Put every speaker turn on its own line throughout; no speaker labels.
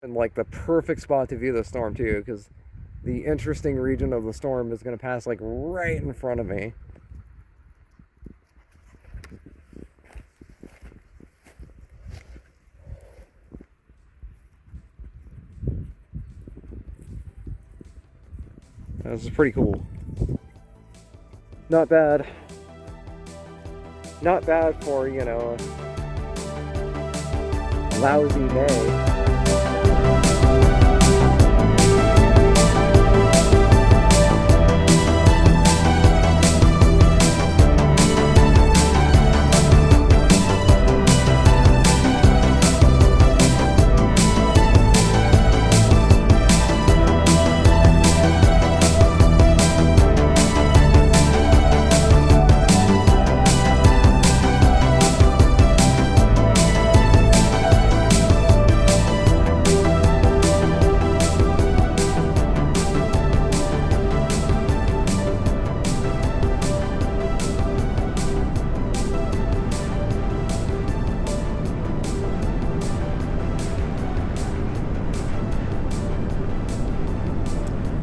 And like the perfect spot to view the storm too, because the interesting region of the storm is going to pass like right in front of me. This is pretty cool. Not bad. Not bad for, you know, lousy May.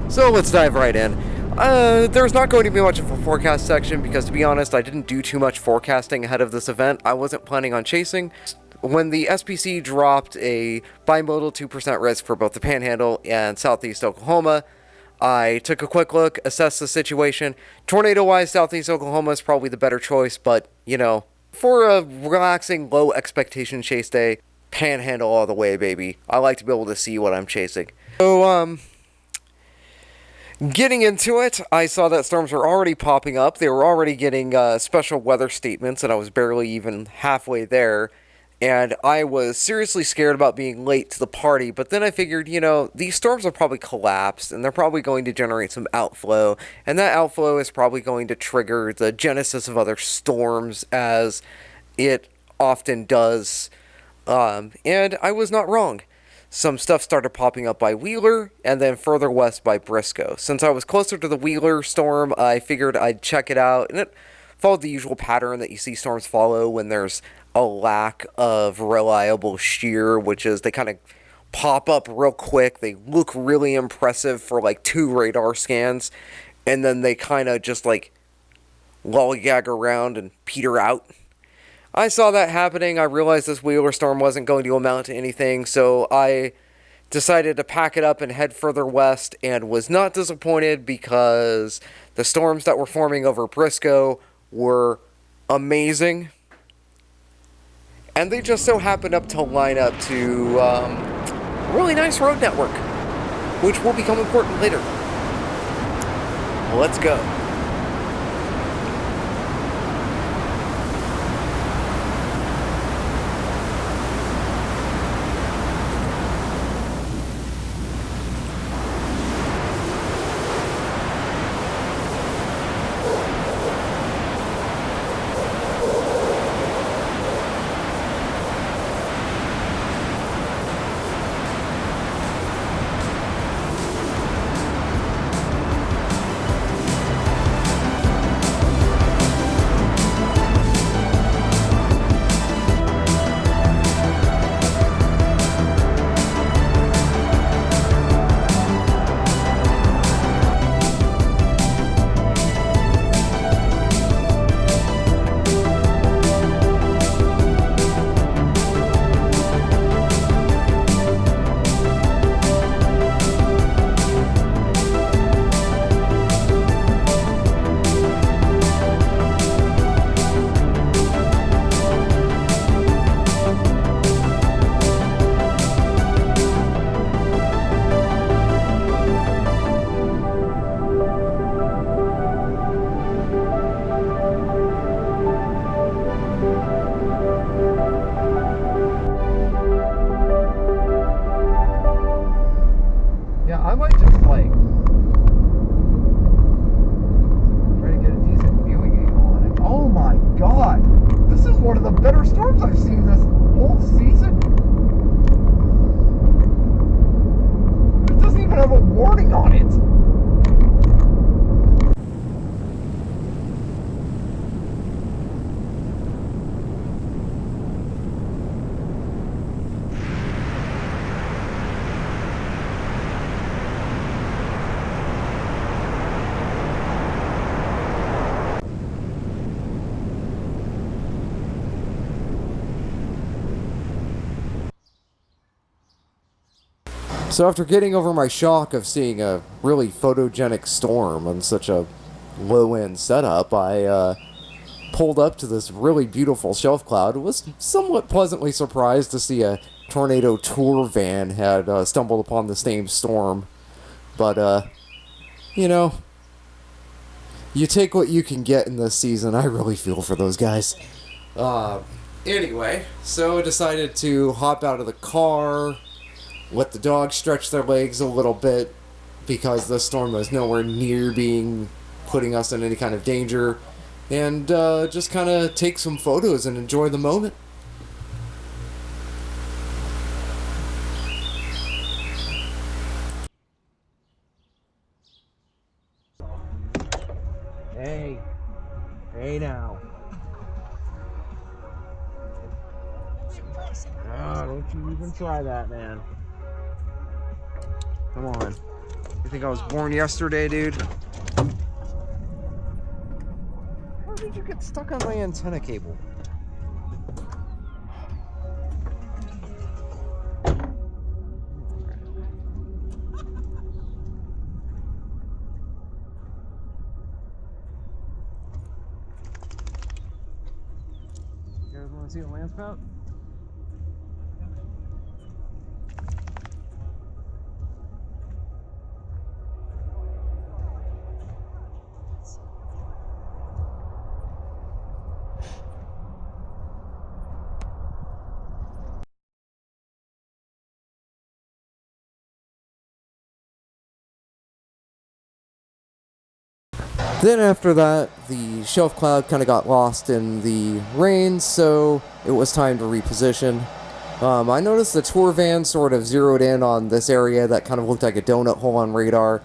So let's dive right in. There's not going to be much of a forecast section because, to be honest, I didn't do too much forecasting ahead of this event. I wasn't planning on chasing. When the SPC dropped a bimodal 2% risk for both the Panhandle and Southeast Oklahoma, I took a quick look, assessed the situation. Tornado-wise, Southeast Oklahoma is probably the better choice, but, you know, for a relaxing, low expectation chase day, Panhandle all the way, baby. I like to be able to see what I'm chasing. So, getting into it, I saw that storms were already popping up. They were already getting special weather statements, and I was barely even halfway there. And I was seriously scared about being late to the party, but then I figured, you know, these storms will probably collapse, and they're probably going to generate some outflow, and that outflow is probably going to trigger the genesis of other storms, as it often does. And I was not wrong. Some stuff started popping up by Wheeler, and then further west by Briscoe. Since I was closer to the Wheeler storm, I figured I'd check it out, and it followed the usual pattern that you see storms follow when there's a lack of reliable shear, which is they kind of pop up real quick, they look really impressive for like 2 radar scans, and then they kind of just like lollygag around and peter out. I saw that happening. I realized this Wheeler storm wasn't going to amount to anything, so I decided to pack it up and head further west, and was not disappointed because the storms that were forming over Briscoe were amazing. And they just so happened to line up to a really nice road network, which will become important later. Let's go. I might just like try to get a decent viewing angle on it. Oh my god! This is one of the better storms I've seen this whole season. It doesn't even have a warning on it. So after getting over my shock of seeing a really photogenic storm on such a low-end setup, I pulled up to this really beautiful shelf cloud. Was somewhat pleasantly surprised to see a tornado tour van had stumbled upon the same storm. But, you know, you take what you can get in this season. I really feel for those guys. Anyway, so I decided to hop out of the car, let the dogs stretch their legs a little bit, because the storm was nowhere near putting us in any kind of danger, and just kind of take some photos and enjoy the moment. Hey now. Oh, don't you even try that, man. Come on. You think I was born yesterday, dude? How did you get stuck on my antenna cable? You guys want to see a landspout? Then after that, the shelf cloud kind of got lost in the rain, so it was time to reposition. I noticed the tour van sort of zeroed in on this area that kind of looked like a donut hole on radar.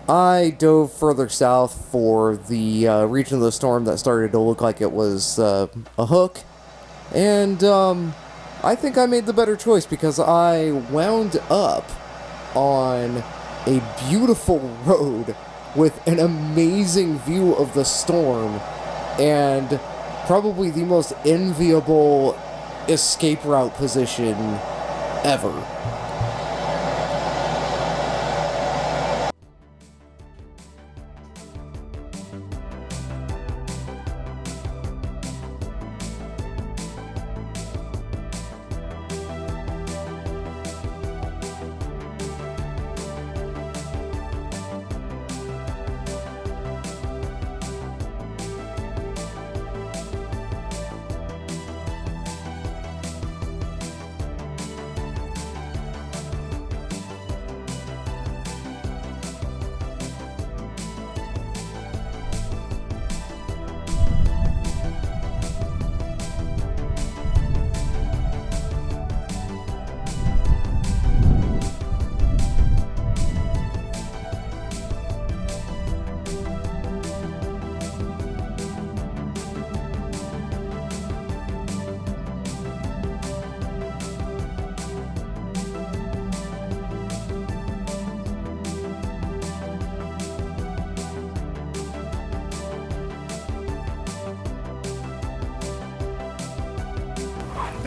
I dove further south for the region of the storm that started to look like it was a hook, and I think I made the better choice because I wound up on a beautiful road with an amazing view of the storm and probably the most enviable escape route position ever.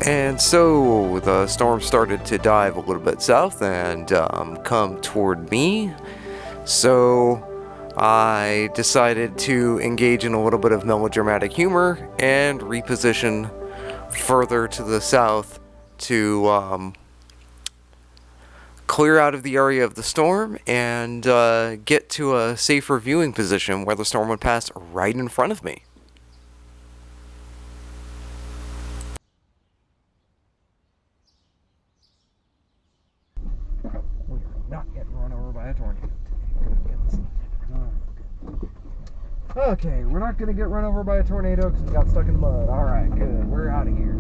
And so the storm started to dive a little bit south and come toward me. So I decided to engage in a little bit of melodramatic humor and reposition further to the south to clear out of the area of the storm and get to a safer viewing position where the storm would pass right in front of me. Not getting run over by a tornado. Okay, we're not gonna get run over by a tornado because we got stuck in the mud. Alright, good. We're out of here.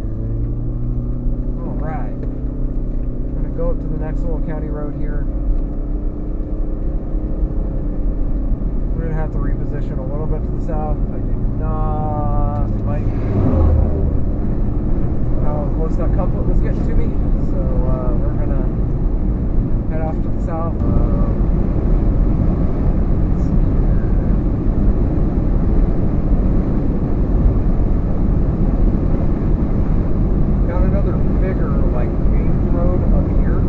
Alright. I'm gonna go up to the next little county road here. We're gonna have to reposition a little bit to the south. I do not like how close that couplet was getting to me. So we're gonna head off to the south. Got another bigger, like, paved road up here.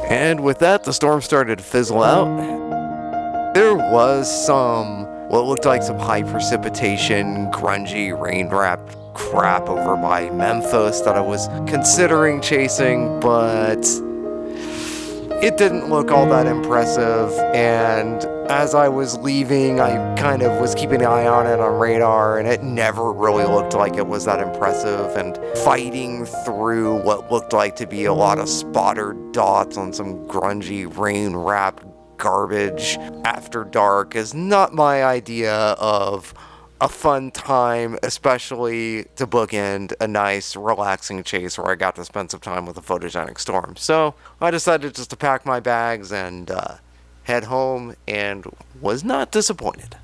And with that, the storm started to fizzle out. There was some, what looked like some high precipitation, grungy, rain-wrapped crap over by Memphis that I was considering chasing, but it didn't look all that impressive, and as I was leaving, I kind of was keeping an eye on it on radar, and it never really looked like it was that impressive, and fighting through what looked like to be a lot of spotter dots on some grungy, rain-wrapped garbage after dark is not my idea of a fun time, especially to bookend a nice, relaxing chase where I got to spend some time with a photogenic storm. So I decided just to pack my bags and head home, and was not disappointed.